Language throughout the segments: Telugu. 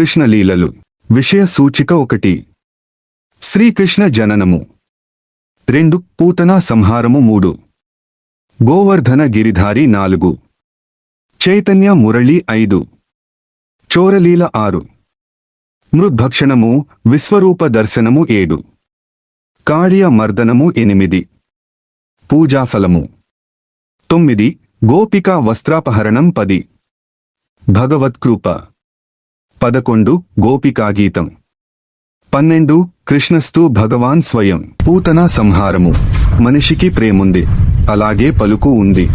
శ్రీకృష్ణ లీలలు. విషయ సూచిక 1. శ్రీకృష్ణ జననము. 2. పూతనా సంహారము. 3. గోవర్ధన గిరిధారి. 4. చైతన్య మురళి. 5. చోరలీల. 6. మృద్భక్షణము విశ్వరూప దర్శనము. 7. కాళియ మర్దనము. 8. పూజాఫలము. 9. గోపికా వస్త్రాపహరణం. 10. భగవత్కృప. 11. గోపికాగీతం. 12. కృష్ణస్తు భగవాన్ స్వయం. పూతనా సంహారము. మనిషికి ప్రేముంది, అలాగే పలుకు ఉంది.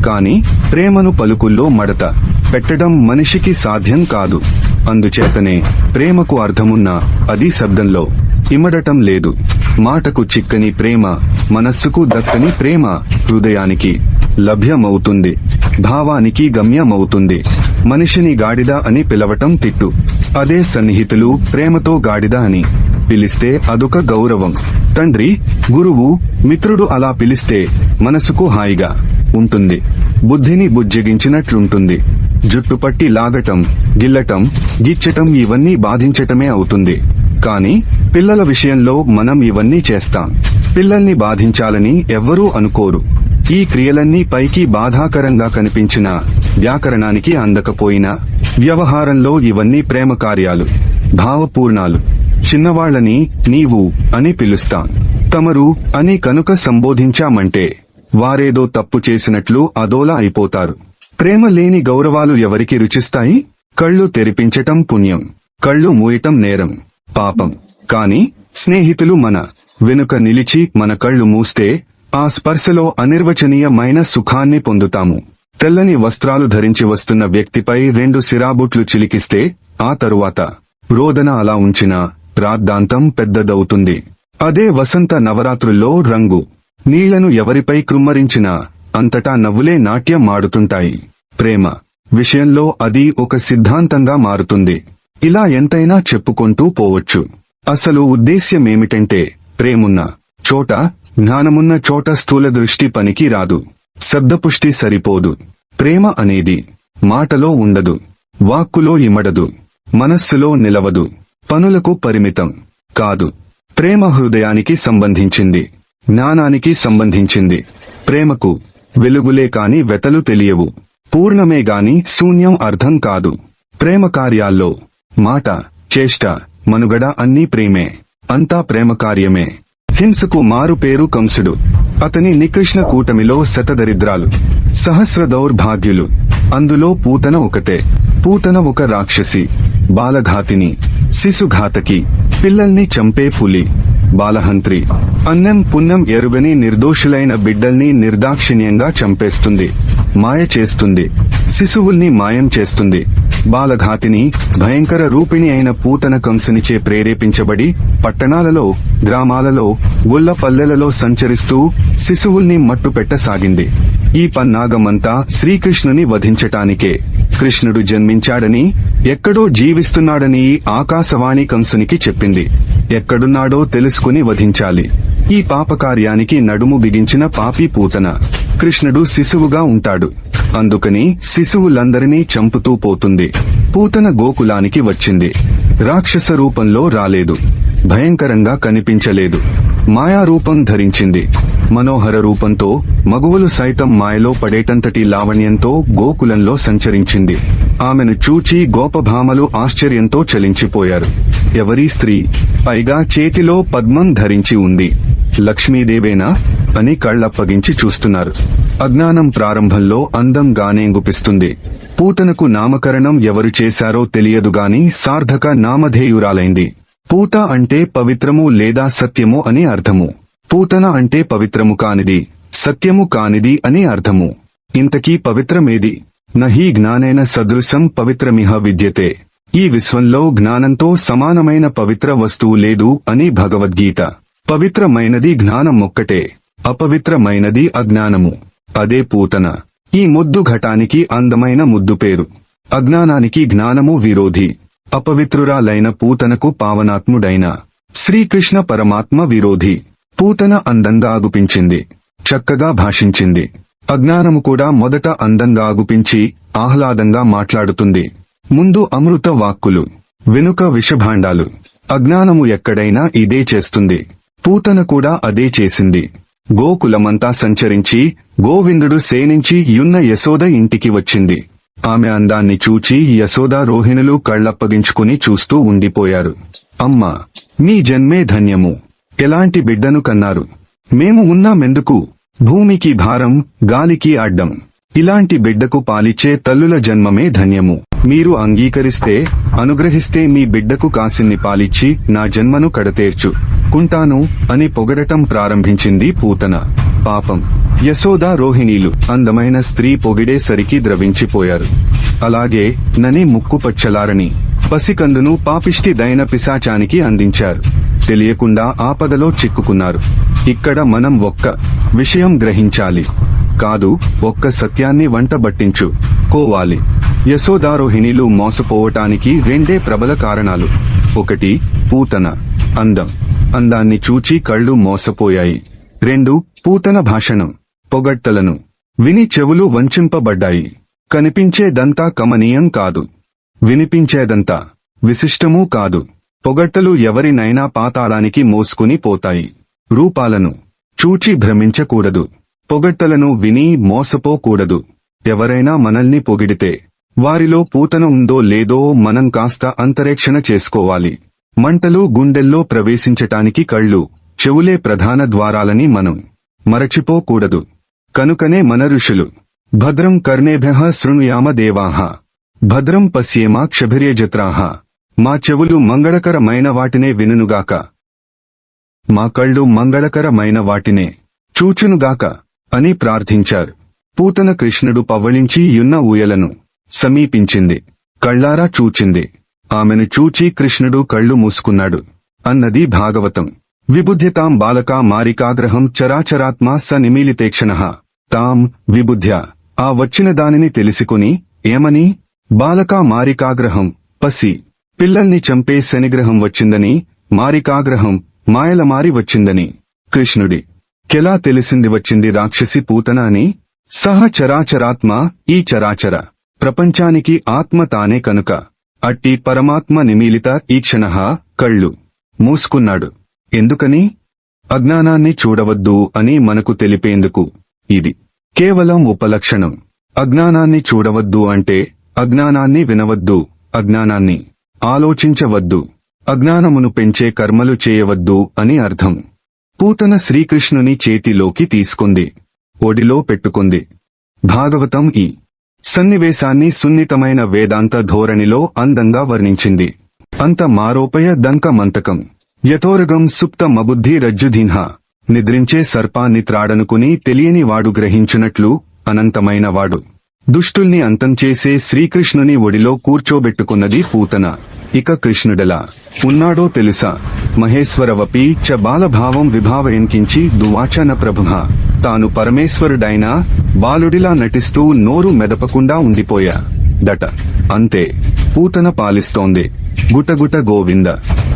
కాని ప్రేమను పలుకుల్లో మడత పెట్టడం మనిషికి సాధ్యం కాదు. అందుచేతనే ప్రేమకు అర్థమున్నా అది శబ్దంలో ఇమడటం లేదు. మాటకు చిక్కని ప్రేమ, మనస్సుకు దక్కని ప్రేమ హృదయానికి లభ్యమవుతుంది, భావానికి గమ్యమవుతుంది. మనిషిని గాడిద అని పిలవటం తిట్టు. అదే సన్నిహితులు ప్రేమతో గాడిద అని పిలిస్తే అదొక గౌరవం. తండ్రి, గురువు, మిత్రుడు అలా పిలిస్తే మనసుకు హాయిగా ఉంటుంది, బుద్ధిని బుజ్జగించినట్లుంటుంది. జుట్టుపట్టి లాగటం, గిల్లటం, గిచ్చటం ఇవన్నీ బాధించటమే అవుతుంది. కాని పిల్లల విషయంలో మనం ఇవన్నీ చేస్తాం. పిల్లల్ని బాధించాలని ఎవ్వరూ అనుకోరు. ఈ క్రియలన్నీ పైకి బాధాకరంగా కనిపించినా, వ్యాకరణానికి అందకపోయినా, వ్యవహారంలో ఇవన్నీ ప్రేమ కార్యాలు, భావపూర్ణాలు. చిన్నవాళ్లని నీవు అని పిలుస్తాం. తమరు అని కనుక సంబోధించామంటే వారేదో తప్పు చేసినట్లు అదోలా అయిపోతారు. ప్రేమ లేని గౌరవాలు ఎవరికి రుచిస్తాయి? కళ్ళు తెరిపించటం పుణ్యం, కళ్ళు మూయటం నేరం, పాపం. కాని స్నేహితులు మన వెనుక నిలిచి మన కళ్ళు మూస్తే ఆ స్పర్శలో అనిర్వచనీయమైన సుఖాన్ని పొందుతాము. తెల్లని వస్త్రాలు ధరించి వస్తున్న వ్యక్తిపై 2 సిరాబుట్లు చిలికిస్తే ఆ తరువాత రోదన అలా ఉంచినా రాద్ధాంతం పెద్దదవుతుంది. అదే వసంత నవరాత్రుల్లో రంగు నీళ్లను ఎవరిపై కృమ్మరించినా అంతటా నవ్వులే నాట్యం మాడుతుంటాయి. ప్రేమ విషయంలో అది ఒక సిద్ధాంతంగా మారుతుంది. ఇలా ఎంతైనా చెప్పుకుంటూ పోవచ్చు. అసలు ఉద్దేశ్యమేమిటంటే, ప్రేమున్న చోట, జ్ఞానమున్న చోట స్థూల దృష్టి పనికి రాదు, శబ్దపుష్టి సరిపోదు. ప్రేమ అనేది మాటలో ఉండదు, వాక్కులో ఇమడదు, మనస్సులో నిలవదు, పనులకు పరిమితం కాదు. ప్రేమ హృదయానికి సంబంధించింది, జ్ఞానానికి సంబంధించింది. ప్రేమకు వెలుగులే కాని వెతలు తెలియవు, పూర్ణమే గాని శూన్యం అర్థం కాదు. ప్రేమ కార్యాల్లో మాట, చేష్ట, మనుగడ అన్నీ ప్రేమే, అంతా ప్రేమ కార్యమే. హింసకు మారు పేరు కంసుడు. అతని నికృష్ణ కూటమిలో శతదరిద్రాలు, సహస్ర దౌర్భాగ్యులు. అందులో పూతన ఒకతే. పూతన ఒక రాక్షసి, బాలఘాతిని, శిశుఘాతకి, పిల్లల్ని చంపే పులి, బాలహంత్రి. అన్నం పుణ్యం ఎరుగని నిర్దోషులైన బిడ్డల్ని నిర్దాక్షిణ్యంగా చంపేస్తుంది, మాయ చేస్తుంది, శిశువుల్ని మాయం చేస్తుంది. బాలఘాతిని, భయంకర రూపిణి అయిన పూతన కంసునిచే ప్రేరేపించబడి పట్టణాలలో, గ్రామాలలో, గుల్ల పల్లెలలో సంచరిస్తూ శిశువుల్ని మట్టుపెట్టసాగింది. ఈ పన్నాగమంతా శ్రీకృష్ణుని వధించటానికే. కృష్ణుడు జన్మించాడని, ఎక్కడో జీవిస్తున్నాడని ఆకాశవాణి కంసునికి చెప్పింది. ఎక్కడున్నాడో తెలుసుకుని వధించాలి. ఈ పాపకార్యానికి నడుము బిగించిన పాపి పూతన. కృష్ణుడు శిశువుగా ఉంటాడు, అందుకని శిశువులందరినీ చంపుతూ పోతుంది. పూతన గోకులానికి వచ్చింది. రాక్షస రూపంలో రాలేదు, భయంకరంగా కనిపించలేదు, మాయారూపం ధరించింది. మనోహర రూపంతో మగువలు సైతం మాయలో పడేటంతటి లావణ్యంతో గోకులంలో సంచరించింది. ఆమెను చూచి గోపభామలు ఆశ్చర్యంతో చలించిపోయారు. ఎవరీ స్త్రీ? పైగా చేతిలో పద్మం ధరించి ఉంది. లక్ష్మీదేవేనా అని కళ్లప్పగించి చూస్తున్నారు. అజ్ఞానం ప్రారంభంలో అందంగానే గుపిస్తుంది. పూతనకు నామకరణం ఎవరు చేశారో తెలియదుగాని సార్థక నామధేయురాలైంది. పూత అంటే పవిత్రము లేదా సత్యము అని అర్థము. పూతన అంటే పవిత్రము కానిది, సత్యము కానిది అని అర్థము. ఇంతకీ పవిత్రమేది? నహి జ్ఞానేన సదృశం పవిత్రమిహ విద్యతే. ఈ విశ్వంలో జ్ఞానంతో సమానమైన పవిత్ర వస్తువు లేదు అని భగవద్గీత. పవిత్రమైనది జ్ఞానం ఒక్కటే, అపవిత్రమైనది అజ్ఞానము. అదే పూతన. ఈ ముద్దు ఘటానికి అందమైన ముద్దు పేరు. అజ్ఞానానికి జ్ఞానము విరోధి. అపవిత్రురాలైన పూతనకు పావనాత్ముడైన శ్రీకృష్ణ పరమాత్మ విరోధి. పూతన అందంగా అగుపించింది, చక్కగా భాషించింది. అజ్ఞానము కూడా మొదట అందంగా అగుపించి ఆహ్లాదంగా మాట్లాడుతుంది. ముందు అమృత వాక్కులు, వెనుక విషభాండాలు. అజ్ఞానము ఎక్కడైనా ఇదే చేస్తుంది. పూతన కూడా అదే చేసింది. గోకులమంతా సంచరించి గోవిందుడు సేనించి యున్న యశోద ఇంటికి వచ్చింది. ఆమె అందాన్ని చూచి యశోద రోహిణులు కళ్లప్పగించుకుని చూస్తూ ఉండిపోయారు. అమ్మా, మీ జన్మే ధన్యము. ఎలాంటి బిడ్డను కన్నారు. మేము ఉన్నామెందుకు? భూమికి భారం, గాలికి అడ్డం. ఇలాంటి బిడ్డకు పాలిచ్చే తల్లుల జన్మమే ధన్యము. మీరు అంగీకరిస్తే, అనుగ్రహిస్తే మీ బిడ్డకు కాసిన్ని పాలిచ్చి నా జన్మను కడతేర్చు కుంటాను అని పొగడటం ప్రారంభించింది పూతన. పాపం, యశోద రోహిణీలు అందమైన స్త్రీ పొగిడేసరికి ద్రవించిపోయారు. అలాగే నని ముక్కుపచ్చలారని పసికందును పాపిష్టి దైన పిశాచానికి అందించారు. తెలియకుండా ఆపదలో చిక్కుకున్నారు. ఇక్కడ మనం ఒక్క విషయం గ్రహించాలి. కాదు, ఒక్క సత్యాన్ని వంటబట్టించు కోవాలి. యశోదారోహిణీలు మోసపోవటానికి రెండే ప్రబల కారణాలు. ఒకటి, పూతన అందం. అందాన్ని చూచి కళ్ళు మోసపోయాయి. 2, పూతన భాషణం, పొగడ్తలను విని చెవులు వంచింపబడ్డాయి. కనిపించేదంతా కమనీయం కాదు, వినిపించేదంతా విశిష్టమూ కాదు. పొగడ్తలు ఎవరినైనా పాతాళానికి మోసుకుని పోతాయి. రూపాలను చూచి భ్రమించకూడదు. పొగడ్తలను విని మోసపోకూడదు. ఎవరైనా మనల్ని పొగిడితే వారిలో పూతన ఉందో లేదో మనం కాస్త అంతరేక్షణ చేసుకోవాలి. మంటలు గుండెల్లో ప్రవేశించటానికి కళ్ళు, చెవులే ప్రధాన ద్వారాలని మనం మరచిపోకూడదు. కనుకనే మన ఋషులు భద్రం కర్ణేభ్యః శృణుయామ దేవాః భద్రం పశ్యేమ క్షభిర్యజత్రాః, మా చెవులు మంగళకరమైన వాటినే వినుగాక, మా కళ్ళు మంగళకరమైన వాటినే చూచునుగాక అని ప్రార్థించారు. పూతన కృష్ణుడు పవ్వళించి యున్న ఊయలను సమీపించింది. కళ్లారా చూచింది. ఆమెను చూచి కృష్ణుడు కళ్ళు మూసుకున్నాడు అన్నది భాగవతం. విబుధ్యతాం బాలకా మారికాగ్రహం చరాచరాత్మా స నిమీలితేక్షణః. తాం విబుధ్య, ఆ వచ్చిన దానిని తెలుసుకుని ఏమని? బాలకా మారికాగ్రహం, పసి పిల్లల్ని చంపే శనిగ్రహం వచ్చిందని, మారికాగ్రహం మాయలమారి వచ్చిందని. కృష్ణుడి కెలా తెలిసింది వచ్చింది రాక్షసి పూతన అని? సహ చరాచరాత్మ, ఈ చరాచర ప్రపంచానికి ఆత్మ తానే కనుక అట్టి పరమాత్మ నిమీలిత ఈక్షణః, కళ్ళు మూసుకున్నాడు. ఎందుకని? అజ్ఞానాన్ని చూడవద్దు అని మనకు తెలిపేందుకు. ఇది కేవలం ఉపలక్షణం. అజ్ఞానాన్ని చూడవద్దు అంటే అజ్ఞానాన్ని వినవద్దు, అజ్ఞానాన్ని ఆలోచించవద్దు, అజ్ఞానమును పెంచే కర్మలు చేయవద్దు అని అర్థం. పూతన శ్రీకృష్ణుని చేతిలోకి తీసుకుంది, ఒడిలో పెట్టుకుంది. భాగవతం ఈ సన్నివేశాన్ని సున్నితమైన వేదాంత ధోరణిలో అందంగా వర్ణించింది. అంత మారోపయ దంక మంతకం యథోరగం సుప్త మబుద్ధి రజ్జుధీన్హ. నిద్రించే సర్పాన్ని త్రాడనుకుని తెలియని వాడు గ్రహించునట్లు అనంతమైన వాడు దుష్టుల్ని అంతం చేసే శ్రీకృష్ణుని ఒడిలో కూర్చోబెట్టుకున్నది పూతన. ఇక కృష్ణుడెలా ఉన్నాడో తెలుసా? మహేశ్వరవపి చ బాలభావం విభావయంకించి దువాచన ప్రభుః. తాను పరమేశ్వరుడైనా బాలుడిలా నటిస్తూ నోరు మెదపకుండా ఉండిపోయా దట. అంతే, పూతన పాలిస్తోంది. గుటగుట గోవింద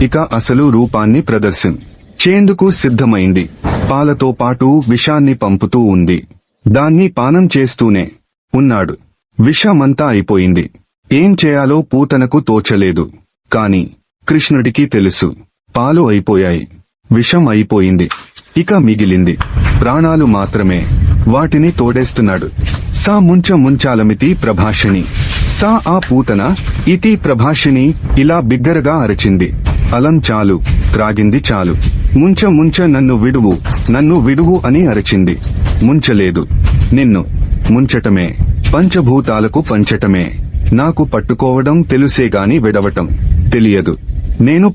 ఇక అసలు రూపాన్ని ప్రదర్శించేందుకు సిద్ధమైంది. పాలతో పాటు విషాన్ని పంపుతూ ఉంది. దాన్ని పానం చేస్తూనే ఉన్నాడు. విషమంతా అయిపోయింది. ఏం చేయాలో పూతనకు తోచలేదు. కాని కృష్ణుడికి తెలుసు. పాలు అయిపోయాయి, విషం అయిపోయింది. ఇక మిగిలింది ప్రాణాలు మాత్రమే. వాటిని తోడేస్తున్నాడు. సా ముంచాలమితి ప్రభాషిణి. సా ఆ పూతన ఇతి ప్రభాషిణి ఇలా బిగ్గరగా అరచింది. అలం చాలు, త్రాగింది చాలు. ముంచ నన్ను విడువు అని అరచింది. ముంచలేదు, నిన్ను ముంచటమే, పంచభూతాలకు పంచటమే. నాకు పట్టుకోవడం తెలుసేగాని విడవటం తెలియదు. నేను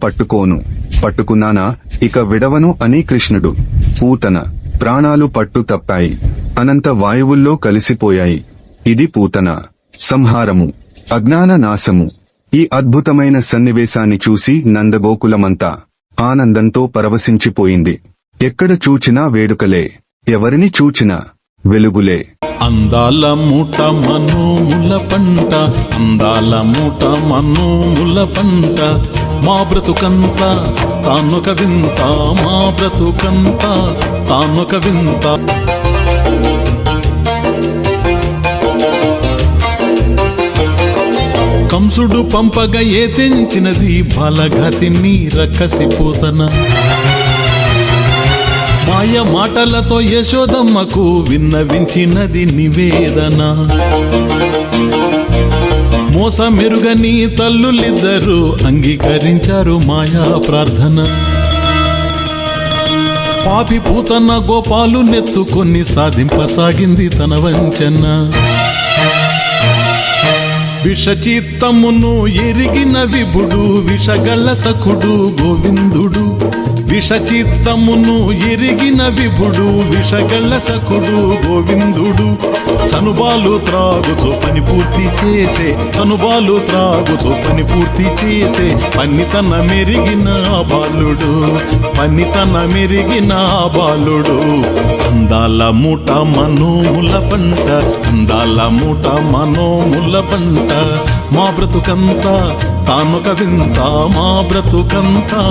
పట్టుకున్నానా ఇక విడవను అని కృష్ణుడు. పూతన ప్రాణాలు పట్టు తప్పాయి, అనంత వాయువుల్లో కలిసిపోయాయి. ఇది పూతన సంహారము, అజ్ఞాన నాశము. ఈ అద్భుతమైన సన్నివేశాన్ని చూసి నందగోకులమంతా ఆనందంతో పరవశించిపోయింది. ఎక్కడ చూచినా వేడుకలే, ఎవరిని చూచినా వెలుగులే. అందాల మూట మనోముల పంట, అందాల మూట మనోముల పంట. మా బ్రతుకంత తానొక వింత, మా బ్రతుకంత తానొక వింత. కంసుడు పంపగా ఏ తెంచినది బాలఘాతిని రక్కసిపోతన మాయ మాటలతో యశోదమ్మకు విన్నవించినది నివేదన మోసమెరుగని తల్లులిద్దరూ అంగీకరించారు మాయా ప్రార్థన పాపి పూతన్న గోపాలు నెత్తుకొని సాధింపసాగింది తన వంచన విషచిత్తమును ఎరిగిన విభుడు విషగళ్ళ సఖుడు గోవిందుడు విషచిత్తమును ఎరిగిన విభుడు విషగళ్ళ సఖుడు గోవిందుడు చనుబాలు త్రాగుచు పని పూర్తి చేసే చనుబాలు త్రాగుచు పని పూర్తి చేసే పన్నితన మెరిగిన బాలుడు పన్నితన మెరిగిన బాలుడు అందాల మూట మనోముల పంట అందాల మూట మనోముల పంట మా బ్రతుకంతా తానొక వింత మా బ్రతుకంతా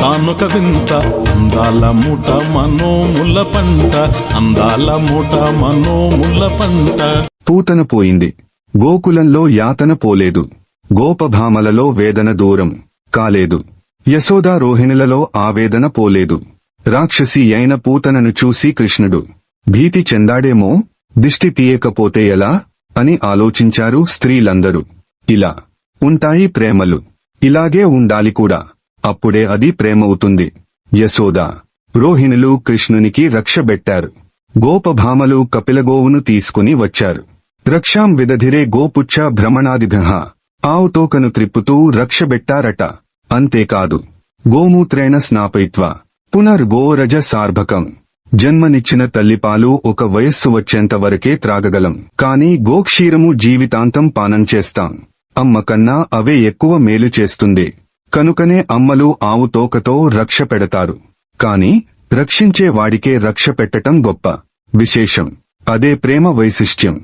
తానొక వింత అందాల మూట మనోముల పంట అందాల మూట మనోముల పంట పూతన పోయింది గోకులంలో యాతన పోలేదు గోపభామలలో వేదన దూరం కాలేదు యశోదా రోహిణులలో ఆవేదన పోలేదు రాక్షసి అయిన పూతనను చూసి కృష్ణుడు భీతి చెందాడేమో దిష్టి తీయకపోతే ఎలా అని ఆలోచించారు స్త్రీలందరూ ఇలా ఉంటాయి ప్రేమలు ఇలాగే ఉండాలి కూడా అప్పుడే అది ప్రేమవుతుంది యశోద రోహిణులు కృష్ణునికి రక్షబెట్టారు గోపభామలు కపిలగోవును తీసుకుని వచ్చారు రక్షాం విదధిరే గోపుచ్చ భ్రమణాదిభ్యః ఆవుతోకను త్రిప్పుతూ రక్షబెట్టారట అంతేకాదు గోమూత్రేణ స్నాపయిత్వా పునర్గోరజ సార్భకం జన్మనిచ్చిన తల్లిపాలు ఒక వయస్సు వచ్చేంత వరకే త్రాగగలం కాని గోక్షీరము జీవితాంతం పానం చేస్తాం అమ్మ కన్నా అవే ఎక్కువ మేలు చేస్తుంది కనుకనే అమ్మలు ఆవు తోకతో రక్ష పెడతారు కాని రక్షించే వాడికే రక్ష పెట్టటం గొప్ప విశేషం అదే ప్రేమ వైశిష్ట్యం